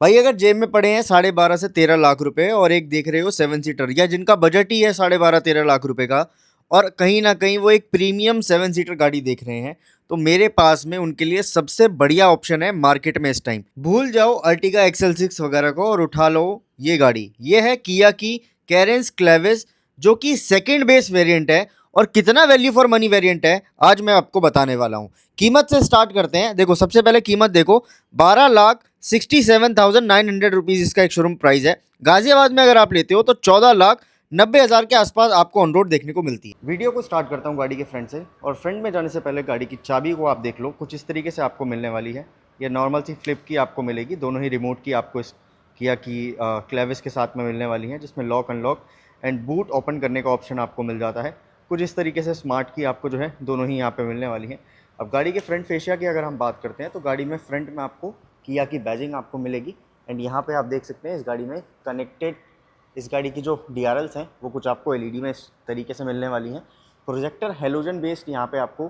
भाई अगर जेब में पड़े हैं 12.5 से 13 लाख रुपए और एक देख रहे हो 7 सीटर या जिनका बजट ही है 12.5-13 लाख रुपए का और कहीं ना कहीं वो एक प्रीमियम 7 सीटर गाड़ी देख रहे हैं, तो मेरे पास में उनके लिए सबसे बढ़िया ऑप्शन है मार्केट में इस टाइम। भूल जाओ अर्टिगा XL6 वगैरह को और उठा लो ये गाड़ी। ये है किया की कैरेंस क्लेविस, जो कि सेकंड बेस वेरिएंट है। और कितना वैल्यू फॉर मनी वेरिएंट है आज मैं आपको बताने वाला हूं। कीमत से स्टार्ट करते हैं। देखो सबसे पहले कीमत देखो, 12,67,900 रुपीज इसका एक शोरूम प्राइस है। गाजियाबाद में अगर आप लेते हो तो 14,90,000 के आसपास आपको ऑन रोड देखने को मिलती है। वीडियो को स्टार्ट करता हूँ गाड़ी के फ्रंट से, और फ्रंट में जाने से पहले गाड़ी की चाबी को आप देख लो, कुछ इस तरीके से आपको मिलने वाली है। ये नॉर्मल सी फ्लिप की आपको मिलेगी, दोनों ही रिमोट की आपको इस किया की क्लेविस के साथ में मिलने वाली है, जिसमें lock unlock and boot open करने का ऑप्शन आपको मिल जाता है। कुछ इस तरीके से स्मार्ट की आपको जो है दोनों ही यहाँ पे मिलने वाली है। अब गाड़ी के फ्रंट फेशिया की अगर हम बात करते हैं तो गाड़ी में फ्रंट में आपको किया की बैजिंग आपको मिलेगी। एंड यहाँ पे आप देख सकते हैं इस गाड़ी में कनेक्टेड, इस गाड़ी की जो DRLs हैं वो कुछ आपको LED में इस तरीके से मिलने वाली हैं। प्रोजेक्टर हेलोजन बेस्ड यहाँ पे आपको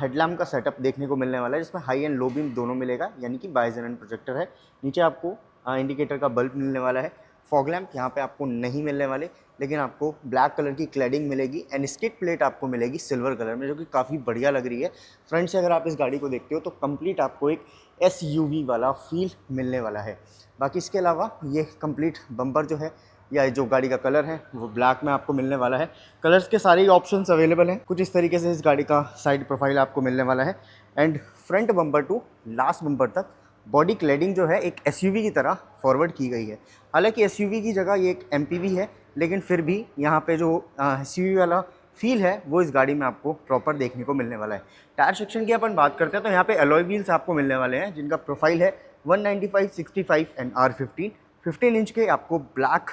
हेडलैम्प का सेटअप देखने को मिलने वाला है, जिसमें हाई एंड लो बीम दोनों मिलेगा, यानी कि बाइजेनन प्रोजेक्टर है। नीचे आपको इंडिकेटर का बल्ब मिलने वाला है। फॉग लैम्प यहाँ पे आपको नहीं मिलने वाले, लेकिन आपको ब्लैक कलर की क्लैडिंग मिलेगी एंड स्किड प्लेट आपको मिलेगी सिल्वर कलर में, जो कि काफ़ी बढ़िया लग रही है। फ्रंट से अगर आप इस गाड़ी को देखते हो तो कंप्लीट आपको एक SUV वाला फील मिलने वाला है। बाकी इसके अलावा ये कंप्लीट बम्पर जो है या जो गाड़ी का कलर है वो ब्लैक में आपको मिलने वाला है। कलर्स के सारे ही ऑप्शंस अवेलेबल हैं। कुछ इस तरीके से इस गाड़ी का साइड प्रोफाइल आपको मिलने वाला है। And front bumper to last bumper तक बॉडी क्लैडिंग जो है एक SUV की तरह फॉरवर्ड की गई है। हालांकि SUV की जगह ये एक MPV है, लेकिन फिर भी यहाँ पे जो SUV वाला फील है वो इस गाड़ी में आपको प्रॉपर देखने को मिलने वाला है। टायर सेक्शन की अपन बात करते हैं तो यहाँ पे अलॉय व्हील्स आपको मिलने वाले हैं, जिनका प्रोफाइल है 195, 65 एंड R15। 15 इंच के आपको ब्लैक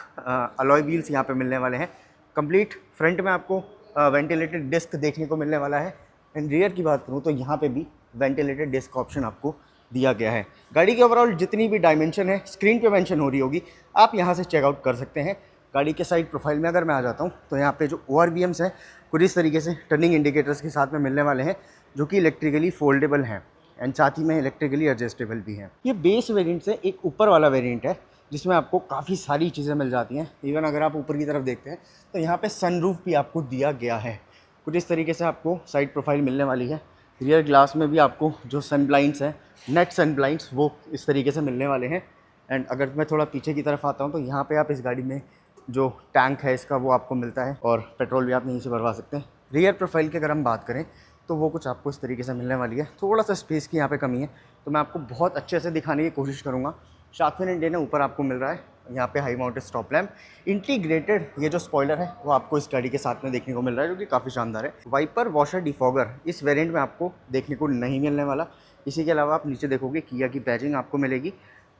अलॉय व्हील्स यहाँ पे मिलने वाले हैं। कंप्लीट फ्रंट में आपको वेंटिलेटेड डिस्क देखने को मिलने वाला है। एंड रियर की बात करूँ तो यहाँ पे भी वेंटिलेटेड डिस्क ऑप्शन आपको दिया गया है। गाड़ी की ओवरऑल जितनी भी डायमेंशन है स्क्रीन पे मेंशन हो रही होगी, आप यहाँ से चेकआउट कर सकते हैं। गाड़ी के साइड प्रोफाइल में अगर मैं आ जाता हूँ तो यहाँ पे जो ORVMs हैं कुछ इस तरीके से टर्निंग इंडिकेटर्स के साथ में मिलने वाले हैं, जो कि इलेक्ट्रिकली फोल्डेबल हैं एंड साथ ही में इलेक्ट्रिकली एडजस्टेबल भी हैं। ये बेस वेरिएंट से एक ऊपर वाला वेरिएंट है, जिसमें आपको काफ़ी सारी चीज़ें मिल जाती हैं। इवन अगर आप ऊपर की तरफ देखते हैं तो यहाँ पे सनरूफ भी आपको दिया गया है। कुछ इस तरीके से आपको साइड प्रोफाइल मिलने वाली है। रियर ग्लास में भी आपको जो सन ब्लाइंड्स हैं, नेट सन ब्लाइंड्स, वो इस तरीके से मिलने वाले हैं। एंड अगर मैं थोड़ा पीछे की तरफ आता हूँ तो यहाँ पे आप इस गाड़ी में जो टैंक है इसका वो आपको मिलता है, और पेट्रोल भी आप यहीं से भरवा सकते हैं। रियर प्रोफाइल की अगर हम बात करें तो वो कुछ आपको इस तरीके से मिलने वाली है। थोड़ा सा स्पेस की यहाँ पे कमी है, तो मैं आपको बहुत अच्छे से दिखाने की कोशिश करूँगा। शार्क फिन इंडियन ऊपर आपको मिल रहा है, यहाँ पे high mounted stop lamp integrated, ये जो स्पॉइलर है वो आपको इस गाड़ी के साथ में देखने को मिल रहा है, जो कि काफ़ी शानदार है। वाइपर वॉशर डिफॉगर इस वेरिएंट में आपको देखने को नहीं मिलने वाला। इसी के अलावा आप नीचे देखोगे किया की बैजिंग आपको मिलेगी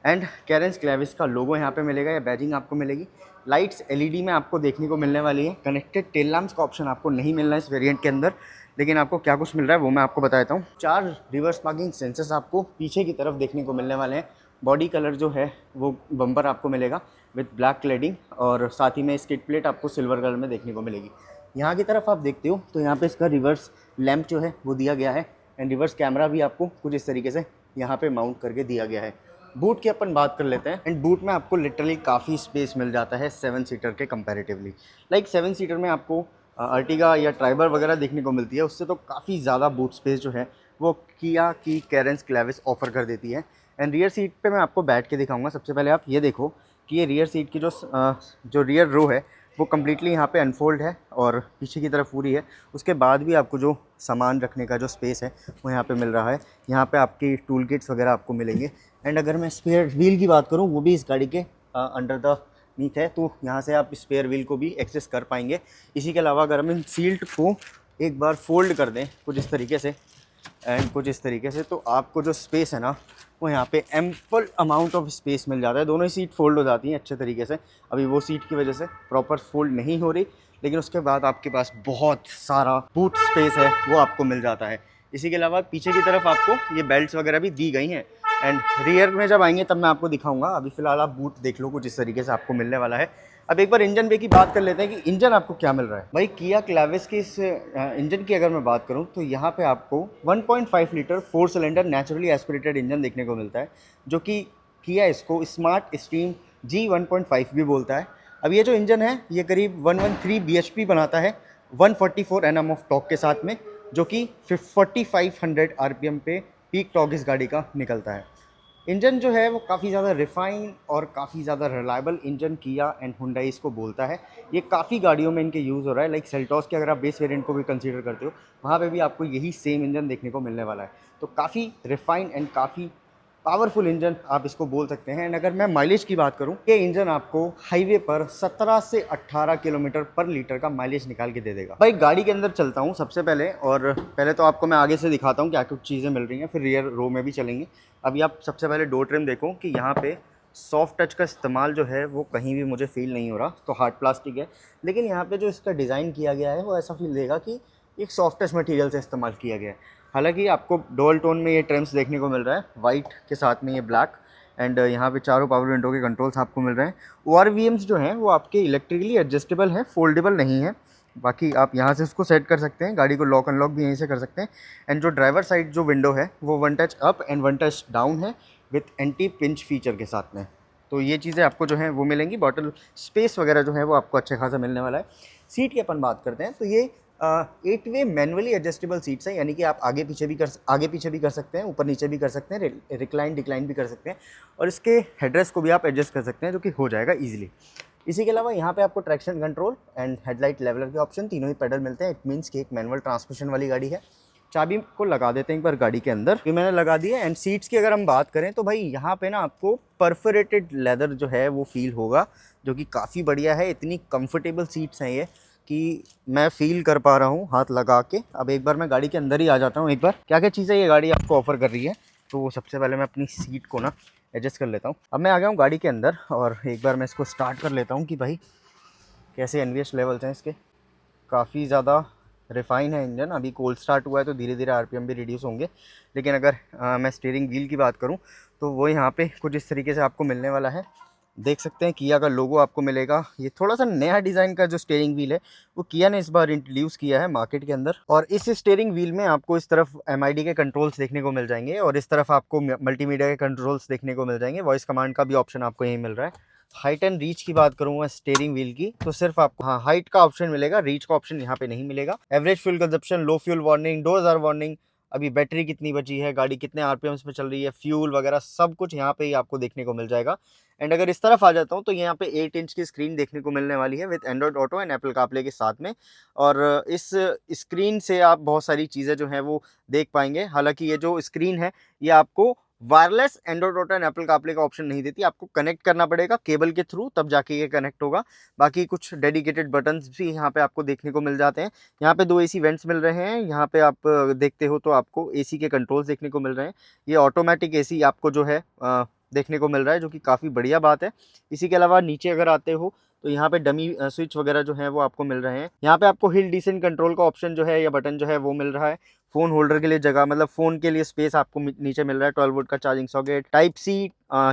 एंड कैरेंस क्लेविस का लोगो यहाँ पे मिलेगा या बैजिंग आपको मिलेगी। लाइट्स LED में आपको देखने को मिलने वाली है। कनेक्टेड टेल लैम्प्स का ऑप्शन आपको नहीं मिलना है इस वेरिएंट के अंदर, लेकिन आपको क्या कुछ मिल रहा है वो मैं आपको बता देता हूँ। 4 रिवर्स पार्किंग सेंसर्स आपको पीछे की तरफ देखने को मिलने वाले हैं। बॉडी कलर जो है वो बम्पर आपको मिलेगा विद ब्लैक क्लेडिंग, और साथ ही में स्किड प्लेट आपको सिल्वर कलर में देखने को मिलेगी। यहाँ की तरफ आप देखते हो तो यहाँ पे इसका रिवर्स लैंप जो है वो दिया गया है एंड रिवर्स कैमरा भी आपको कुछ इस तरीके से यहाँ पे माउंट करके दिया गया है। बूट की अपन बात कर लेते हैं। एंड बूट में आपको लिटरली काफ़ी स्पेस मिल जाता है 7 सीटर के कंपैरेटिवली। लाइक 7 सीटर में आपको अर्टिगा या ट्राइबर वगैरह देखने को मिलती है, उससे तो काफ़ी ज़्यादा बूट स्पेस जो है वो किया की कैरेंस क्लेविस ऑफर कर देती है। एंड रियर सीट पे मैं आपको बैठ के दिखाऊंगा। सबसे पहले आप ये देखो कि ये रियर सीट की जो रियर रो है वो कम्प्लीटली यहाँ पे अनफोल्ड है और पीछे की तरफ पूरी है। उसके बाद भी आपको जो सामान रखने का जो स्पेस है वो यहाँ पे मिल रहा है। यहाँ पे आपकी टूल किट्स वगैरह आपको मिलेंगे। एंड अगर मैं स्पेयर व्हील की बात करूँ, वो भी इस गाड़ी के अंडर द नीथ है, तो यहाँ से आप स्पेयर व्हील को भी एक्सेस कर पाएंगे। इसी के अलावा अगर हम इन सीट को एक बार फोल्ड कर दें कुछ इस तरीके से एंड कुछ इस तरीके से, तो आपको जो स्पेस है ना वो यहाँ पे एम्पल अमाउंट ऑफ स्पेस मिल जाता है। दोनों ही सीट फोल्ड हो जाती हैं अच्छे तरीके से। अभी वो सीट की वजह से प्रॉपर फोल्ड नहीं हो रही, लेकिन उसके बाद आपके पास बहुत सारा बूट स्पेस है वो आपको मिल जाता है। इसी के अलावा पीछे की तरफ आपको ये बेल्ट्स वगैरह भी दी गई हैं। एंड रियर में जब आएंगे तब मैं आपको दिखाऊंगा। अभी फ़िलहाल आप बूट देख लो, कुछ इस तरीके से आपको मिलने वाला है। अब एक बार इंजन बे की बात कर लेते हैं कि इंजन आपको क्या मिल रहा है। भाई किया क्लेविस की इस इंजन की अगर मैं बात करूं तो यहाँ पे आपको 1.5 litre 4 cylinder naturally aspirated engine देखने को मिलता है, जो कि किया इसको स्मार्ट स्ट्रीम G1.5 भी बोलता है। अब ये जो इंजन है ये करीब 113 bhp बनाता है 144 Nm ऑफ टॉर्क के साथ में, जो कि 4500 RPM पे पीक टॉर्क इस गाड़ी का निकलता है। इंजन जो है वो काफ़ी ज़्यादा रिफाइन और काफ़ी ज़्यादा रिलायबल इंजन किया एंड हुंडई इसको बोलता है। ये काफ़ी गाड़ियों में इनके यूज़ हो रहा है, लाइक सेल्टॉस के अगर आप बेस वेरिएंट को भी कंसीडर करते हो वहाँ पे भी आपको यही सेम इंजन देखने को मिलने वाला है। तो काफ़ी रिफाइन एंड काफ़ी पावरफुल इंजन आप इसको बोल सकते हैं। एंड अगर मैं माइलेज की बात करूं, ये इंजन आपको हाईवे पर 17 से 18 किलोमीटर पर लीटर का माइलेज निकाल के दे देगा। भाई गाड़ी के अंदर चलता हूं सबसे पहले, और पहले तो आपको मैं आगे से दिखाता हूं क्या कुछ चीज़ें मिल रही हैं, फिर रियर रो में भी चलेंगे। अभी आप सबसे पहले डोर ट्रिम देखो कि यहाँ पे सॉफ्ट टच का इस्तेमाल जो है वो कहीं भी मुझे फील नहीं हो रहा, तो हार्ड प्लास्टिक है, लेकिन यहाँ पे जो इसका डिज़ाइन किया गया है वो ऐसा फील देगा कि एक सॉफ्ट टच मटेरियल से इस्तेमाल किया गया है। हालांकि आपको डुअल टोन में ये ट्रिम्स देखने को मिल रहा है, वाइट के साथ में ये ब्लैक, एंड यहाँ पे चारों पावर विंडो के कंट्रोल्स आपको मिल रहे हैं। ORVMs जो हैं वो आपके इलेक्ट्रिकली एडजस्टेबल हैं, फोल्डेबल नहीं है। बाकी आप यहाँ से उसको सेट कर सकते हैं, गाड़ी को लॉक अनलॉक भी यहीं से कर सकते हैं। एंड जो ड्राइवर साइड जो विंडो है वो 1 touch up and 1 touch down है विथ एंटी पिंच फीचर के साथ में। तो ये चीज़ें आपको जो है वो मिलेंगी। बॉटल स्पेस वगैरह जो है वो आपको अच्छा खासा मिलने वाला है। सीट की अपन बात करते हैं तो ये 8 वे मैनुअली एडजस्टेबल सीट्स हैं, यानी कि आप आगे पीछे भी कर सकते हैं, ऊपर नीचे भी कर सकते हैं, रिक्लाइन डिक्लाइन भी कर सकते हैं, और इसके हेडरेस्ट को भी आप एडजस्ट कर सकते हैं, जो कि हो जाएगा ईजिली। इसी के अलावा यहाँ पे आपको traction control and headlight leveller के ऑप्शन तीनों ही पेडल मिलते हैं। इट मीन्स कि एक मैनुअल ट्रांसमिशन वाली गाड़ी है। चाबी को लगा देते हैं एक बार गाड़ी के अंदर, ये मैंने लगा दी है। एंड सीट्स की अगर हम बात करें तो भाई यहाँ पे ना आपको परफोरेटेड लेदर जो है वो फील होगा, जो कि काफ़ी बढ़िया है। इतनी कंफर्टेबल सीट्स हैं ये कि मैं फ़ील कर पा रहा हूँ हाथ लगा के। अब एक बार मैं गाड़ी के अंदर ही आ जाता हूँ, एक बार क्या क्या चीज़ें ये गाड़ी आपको ऑफ़र कर रही है। तो सबसे पहले मैं अपनी सीट को ना एडजस्ट कर लेता हूँ। अब मैं आ गया हूँ गाड़ी के अंदर, और एक बार मैं इसको स्टार्ट कर लेता हूँ कि भाई कैसे NVH लेवल्स हैं इसके। काफ़ी ज़्यादा रिफाइन है इंजन। अभी कोल्ड स्टार्ट हुआ है तो धीरे धीरे RPM भी रिड्यूस होंगे, लेकिन अगर मैं स्टीयरिंग व्हील की बात करूँ तो वो यहाँ पे कुछ इस तरीके से आपको मिलने वाला है। देख सकते हैं किया का लोगो आपको मिलेगा। ये थोड़ा सा नया डिज़ाइन का जो स्टीयरिंग व्हील है वो किया ने इस बार इंट्रोड्यूस किया है मार्केट के अंदर। और इस स्टीयरिंग व्हील में आपको इस तरफ MID के कंट्रोल्स देखने को मिल जाएंगे, और इस तरफ आपको मल्टीमीडिया के कंट्रोल्स देखने को मिल जाएंगे। वॉइस कमांड का भी ऑप्शन आपको यहीं मिल रहा है। हाइट एंड रीच की बात करूँगा स्टीयरिंग व्हील की तो सिर्फ आपको हाइट का ऑप्शन मिलेगा, रीच का ऑप्शन यहाँ पे नहीं मिलेगा। Average fuel consumption, low fuel warning, doors are warning, अभी बैटरी कितनी बची है, गाड़ी कितने RPMs पे चल रही है, फ्यूल वगैरह सब कुछ यहाँ पे ही आपको देखने को मिल जाएगा। एंड अगर इस तरफ आ जाता हूँ तो यहाँ पे 8 इंच की स्क्रीन देखने को मिलने वाली है with Android auto and Apple CarPlay के साथ में। और इस स्क्रीन से आप बहुत सारी चीज़ें जो हैं वो देख पाएंगे। हालांकि ये जो स्क्रीन है ये आपको wireless Android auto and Apple CarPlay का ऑप्शन नहीं देती, आपको कनेक्ट करना पड़ेगा केबल के थ्रू, तब जाके ये कनेक्ट होगा। बाकी कुछ डेडिकेटेड बटन्स भी यहाँ पे आपको देखने को मिल जाते हैं। यहाँ पे 2 AC वेंट्स मिल रहे हैं। यहाँ पे आप देखते हो तो आपको AC के कंट्रोल्स देखने को मिल रहे हैं। ये ऑटोमेटिक AC आपको जो है देखने को मिल रहा है, जो कि काफ़ी बढ़िया बात है। इसी के अलावा नीचे अगर आते हो तो यहाँ पे डमी स्विच वगैरह जो है वो आपको मिल रहे हैं। यहाँ पे आपको हिल डिसेंट कंट्रोल का ऑप्शन जो है या बटन जो है वो मिल रहा है। फ़ोन होल्डर के लिए जगह, मतलब फ़ोन के लिए स्पेस आपको नीचे मिल रहा है। 12 वोल्ट का charging socket, type C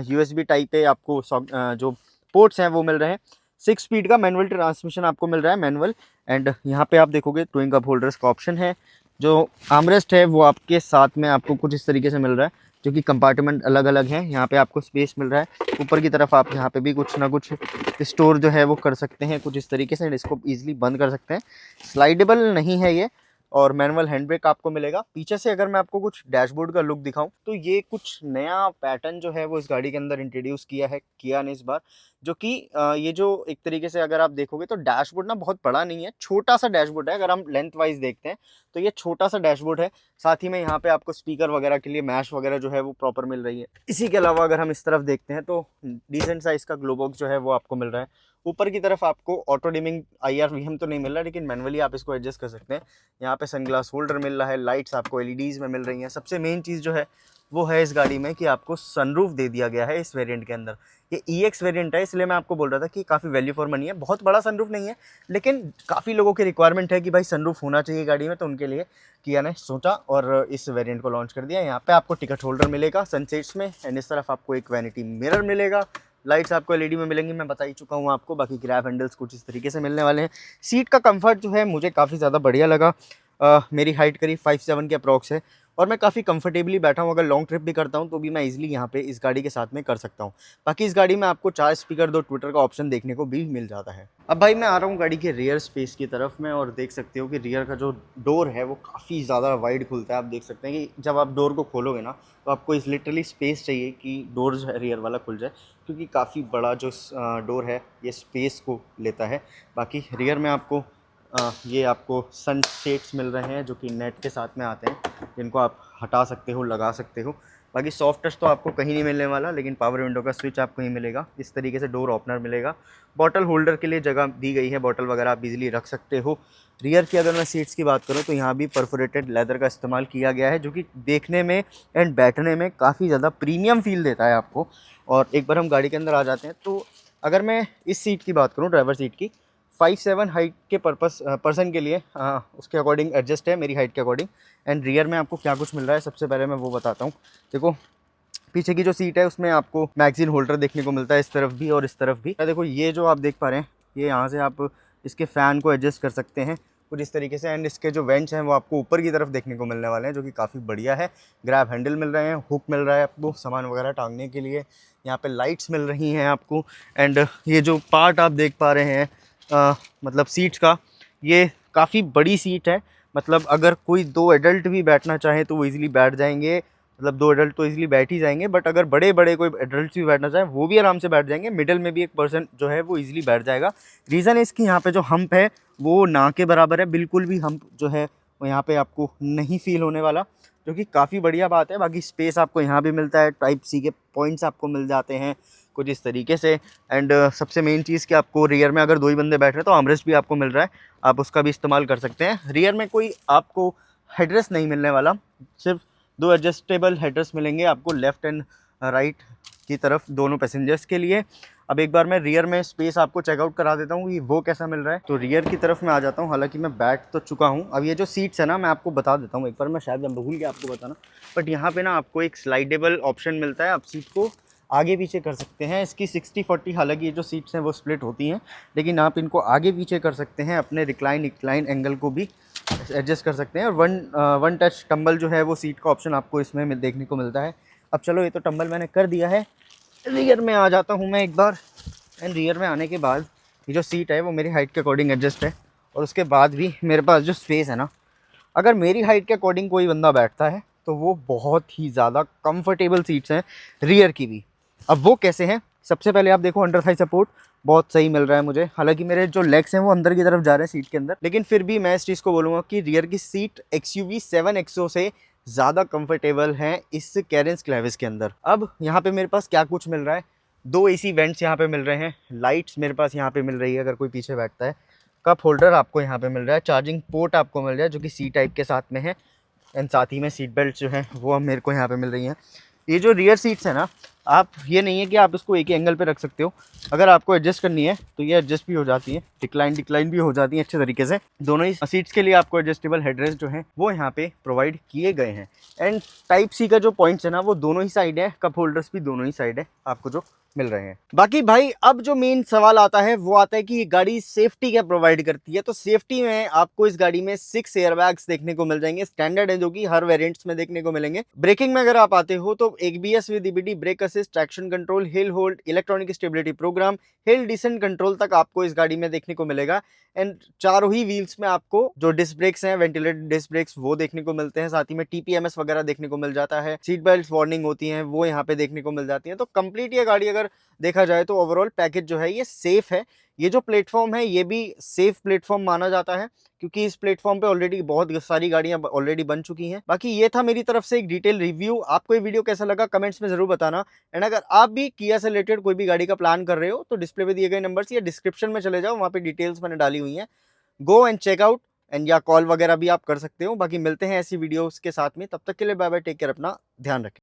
USB type A आपको जो पोर्ट्स हैं वो मिल रहे हैं। 6 स्पीड का मैनुअल ट्रांसमिशन आपको मिल रहा है, मैनुअल। एंड यहाँ पे आप देखोगे टोइंग कप होल्डर्स का ऑप्शन है। जो आर्मरेस्ट है वो आपके साथ में आपको कुछ इस तरीके से मिल रहा है, जो कि कंपार्टमेंट अलग अलग हैं। यहाँ पे आपको स्पेस मिल रहा है। ऊपर की तरफ आप यहाँ पे भी कुछ ना कुछ स्टोर जो है वो कर सकते हैं कुछ इस तरीके से। इसको ईजिली बंद कर सकते हैं। स्लाइडेबल नहीं है ये, और मैनुअल हैंड ब्रेक आपको मिलेगा। पीछे से अगर मैं आपको कुछ डैशबोर्ड का लुक दिखाऊं तो ये कुछ नया पैटर्न जो है वो इस गाड़ी के अंदर इंट्रोड्यूस किया है किया ने इस बार, जो कि ये जो एक तरीके से अगर आप देखोगे तो डैशबोर्ड ना बहुत बड़ा नहीं है, छोटा सा डैशबोर्ड है। अगर हम लेंथ वाइज देखते हैं तो ये छोटा सा डैशबोर्ड है। साथ ही में यहाँ पे आपको स्पीकर वगैरह के लिए मैश वगैरह जो है वो प्रॉपर मिल रही है। इसी के अलावा अगर हम इस तरफ देखते हैं तो डिसेंट साइज का ग्लो बॉक्स जो है वो आपको मिल रहा है। ऊपर की तरफ आपको ऑटो डिमिंग IR/VM तो नहीं मिल रहा, लेकिन मैनुअली आप इसको एडजस्ट कर सकते हैं। यहाँ पे सनग्लास होल्डर मिल रहा है, लाइट्स आपको LEDs में मिल रही हैं। सबसे मेन चीज़ जो है वो है इस गाड़ी में कि आपको सनरूफ दे दिया गया है इस वेरिएंट के अंदर। ये EX वेरिएंट है, इसलिए मैं आपको बोल रहा था कि काफ़ी वैल्यू फॉर मनी है। बहुत बड़ा सनरूफ नहीं है, लेकिन काफ़ी लोगों की रिक्वायरमेंट है कि भाई सनरूफ होना चाहिए गाड़ी में, तो उनके लिए किया ने सोचा और इस वेरिएंट को लॉन्च कर दिया। यहाँ पे आपको टिकट होल्डर मिलेगा सनसेट्स में, एंड इस तरफ आपको एक वैनिटी मिरर मिलेगा। लाइट्स आपको LED में मिलेंगी, मैं बता ही चुका हूँ आपको। बाकी ग्रैब हैंडल्स कुछ इस तरीके से मिलने वाले हैं। सीट का कंफर्ट जो है मुझे काफ़ी ज़्यादा बढ़िया लगा। मेरी हाइट करीब 5'7" के अप्रॉक्स है, और मैं काफ़ी कंफर्टेबली बैठा हूँ। अगर लॉन्ग ट्रिप भी करता हूँ तो भी मैं इजीली यहाँ पे इस गाड़ी के साथ में कर सकता हूँ। बाकी इस गाड़ी में आपको 4 स्पीकर 2 ट्विटर का ऑप्शन देखने को भी मिल जाता है। अब भाई मैं आ रहा हूँ गाड़ी के रियर स्पेस की तरफ में, और देख सकते हो कि रियर का जो डोर है वो काफ़ी ज़्यादा वाइड खुलता है। आप देख सकते हैं कि जब आप डोर को खोलोगे ना तो आपको इस लिटरली स्पेस चाहिए कि डोर जो है रियर वाला खुल जाए, क्योंकि काफ़ी बड़ा जो डोर है ये स्पेस को लेता है। बाकी रियर में आपको ये आपको सन शेड्स मिल रहे हैं जो कि नेट के साथ में आते हैं, जिनको आप हटा सकते हो, लगा सकते हो। बाकी सॉफ्ट टच तो आपको कहीं नहीं मिलने वाला, लेकिन पावर विंडो का स्विच आपको ही मिलेगा। इस तरीके से डोर ओपनर मिलेगा। बॉटल होल्डर के लिए जगह दी गई है, बॉटल वगैरह आप इजीली रख सकते हो। रियर की अगर मैं सीट्स की बात करूँ तो यहाँ भी परफोरेटेड लेदर का इस्तेमाल किया गया है, जो कि देखने में एंड बैठने में काफ़ी ज़्यादा प्रीमियम फील देता है आपको। और एक बार हम गाड़ी के अंदर आ जाते हैं तो अगर मैं इस सीट की बात करूँ, ड्राइवर सीट की, 5'7" हाइट के पर्सन के लिए उसके अकॉर्डिंग एडजस्ट है, मेरी हाइट के अकॉर्डिंग। एंड रियर में आपको क्या कुछ मिल रहा है सबसे पहले मैं वो बताता हूँ। देखो पीछे की जो सीट है उसमें आपको मैगजीन होल्डर देखने को मिलता है, इस तरफ भी और इस तरफ भी। देखो ये जो आप देख पा रहे हैं, ये यहाँ से आप इसके फ़ैन को एडजस्ट कर सकते हैं कुछ इस तरीके से। एंड इसके जो वेंट्स हैं वो आपको ऊपर की तरफ देखने को मिलने वाले हैं, जो कि काफ़ी बढ़िया है। ग्रैब हैंडल मिल रहे हैं, हुक मिल रहा है आपको सामान वगैरह टांगने के लिए। यहाँ पे लाइट्स मिल रही हैं आपको। एंड ये जो पार्ट आप देख पा रहे हैं मतलब सीट का, ये काफ़ी बड़ी सीट है। मतलब अगर कोई 2 एडल्ट भी बैठना चाहे तो वो इजीली बैठ जाएंगे। मतलब 2 एडल्ट तो इजीली बैठ ही जाएंगे, बट अगर बड़े बड़े कोई एडल्ट भी बैठना चाहे वो भी आराम से बैठ जाएंगे। मिडिल में भी एक पर्सन जो है वो इजीली बैठ जाएगा। रीज़न है इसकी, यहाँ पे जो हम्प है वो ना के बराबर है, बिल्कुल भी हम्प जो है वो यहाँ पे आपको नहीं फील होने वाला, जो कि काफ़ी बढ़िया बात है। बाकी स्पेस आपको यहाँ भी मिलता है, टाइप सी के पॉइंट्स आपको मिल जाते हैं कुछ इस तरीके से। एंड सबसे मेन चीज़ कि आपको रियर में अगर 2 ही बंदे बैठ रहे हैं तो आर्मरेस्ट भी आपको मिल रहा है, आप उसका भी इस्तेमाल कर सकते हैं। रियर में कोई आपको हेडरेस्ट नहीं मिलने वाला, सिर्फ 2 एडजस्टेबल हेडरेस्ट मिलेंगे आपको लेफ़्ट एंड राइट की तरफ दोनों पैसेंजर्स के लिए। अब एक बार मैं रियर में स्पेस आपको चेकआउट करा देता हूँ कि वो कैसा मिल रहा है। तो रियर की तरफ मैं आ जाता हूँ, हालांकि मैं बैठ तो चुका हूँ। अब ये जो सीट्स है ना मैं आपको बता देता हूँ एक बार, मैं शायद भूल गया आपको बताना, बट यहाँ पे ना आपको एक स्लाइडेबल ऑप्शन मिलता है, आप सीट को आगे पीछे कर सकते हैं। इसकी 60-40, हालांकि ये जो सीट्स हैं वो स्प्लिट होती हैं, लेकिन आप इनको आगे पीछे कर सकते हैं, अपने रिक्लाइन एंगल को भी एडजस्ट कर सकते हैं। और वन टच टम्बल जो है वो सीट का ऑप्शन आपको इसमें देखने को मिलता है। अब चलो ये तो टम्बल मैंने कर दिया है, रियर में आ जाता हूँ मैं एक बार। एंड रियर में आने के बाद ये जो सीट है वो मेरी हाइट के अकॉर्डिंग एडजस्ट है, और उसके बाद भी मेरे पास जो स्पेस है ना, अगर मेरी हाइट के अकॉर्डिंग कोई बंदा बैठता है तो वो बहुत ही ज़्यादा कंफर्टेबल सीट्स हैं रियर की भी। अब वो कैसे हैं, सबसे पहले आप देखो अंडर थाई सपोर्ट बहुत सही मिल रहा है मुझे। हालांकि मेरे जो लेग्स हैं वो अंदर की तरफ जा रहे हैं सीट के अंदर, लेकिन फिर भी मैं इस चीज़ को बोलूँगा कि रियर की सीट XUV 7XO से ज़्यादा कंफर्टेबल हैं इस कैरेंस क्लेविस के अंदर। अब यहाँ पे मेरे पास क्या कुछ मिल रहा है, 2 AC वेंट्स यहाँ पे मिल रहे हैं, लाइट्स मेरे पास यहाँ पे मिल रही है अगर कोई पीछे बैठता है, कप होल्डर आपको यहाँ पे मिल रहा है, चार्जिंग पोर्ट आपको मिल रहा है जो कि सी टाइप के साथ में है। एंड साथ ही में सीट बेल्ट जो है वो मेरे को यहाँ पे मिल रही हैं। ये जो रियर सीट्स है ना, आप ये नहीं है कि आप इसको एक ही एंगल पे रख सकते हो, अगर आपको एडजस्ट करनी है तो ये एडजस्ट भी हो जाती है, डिक्लाइन भी हो जाती है अच्छे तरीके से। दोनों ही सीट्स के लिए आपको एडजस्टेबल हेडरेस्ट जो है वो यहाँ पे प्रोवाइड किए गए हैं। एंड टाइप सी का जो पॉइंट्स है ना वो दोनों ही साइड है, कप होल्डर्स भी दोनों ही साइड है आपको जो मिल रहे हैं। बाकी भाई अब जो मेन सवाल आता है वो आता है कि ये गाड़ी सेफ्टी क्या प्रोवाइड करती है। तो सेफ्टी में आपको इस गाड़ी में 6 एयरबैग्स देखने को मिल जाएंगे, स्टैंडर्ड है, जो कि हर वेरिएंट्स में देखने को मिलेंगे। ब्रेकिंग में अगर आप आते हो तो ABS with EBD, brake assist, traction control, hill hold, electronic stability programme, hill descent control तक आपको इस गाड़ी में देखने को मिलेगा। एंड चारों ही व्हील्स में आपको जो डिस्क ब्रेक्स हैं, वेंटिलेटेड डिस्क ब्रेक्स, वो देखने को मिलते हैं। साथ ही में TPMS वगैरह देखने को मिल जाता है, सीट बेल्ट वार्निंग होती हैं वो यहाँ पे देखने को मिल जाती है। तो कंप्लीट ये गाड़ी अगर देखा जाए तो ओवरऑल पैकेज जो है ये सेफ है। ये जो प्लेटफॉर्म है ये भी सेफ प्लेटफॉर्म माना जाता है, क्योंकि इस प्लेटफॉर्म पे ऑलरेडी बहुत सारी गाड़ियां ऑलरेडी बन चुकी हैं। बाकी ये था मेरी तरफ से एक डिटेल रिव्यू। आपको ये वीडियो कैसा लगा कमेंट्स में जरूर बताना। एंड अगर आप भी किया से रिलेटेड कोई भी गाड़ी का प्लान कर रहे हो तो डिस्प्ले पे दिए गए नंबर्स या डिस्क्रिप्शन में चले जाओ, वहाँ पे डिटेल्स मैंने डाली हुई हैं, गो एंड चेकआउट। एंड या कॉल वगैरह भी आप कर सकते हो। बाकी मिलते हैं ऐसी वीडियोस के साथ में, तब तक के लिए बाय बाय, टेक केयर, अपना ध्यान रखें।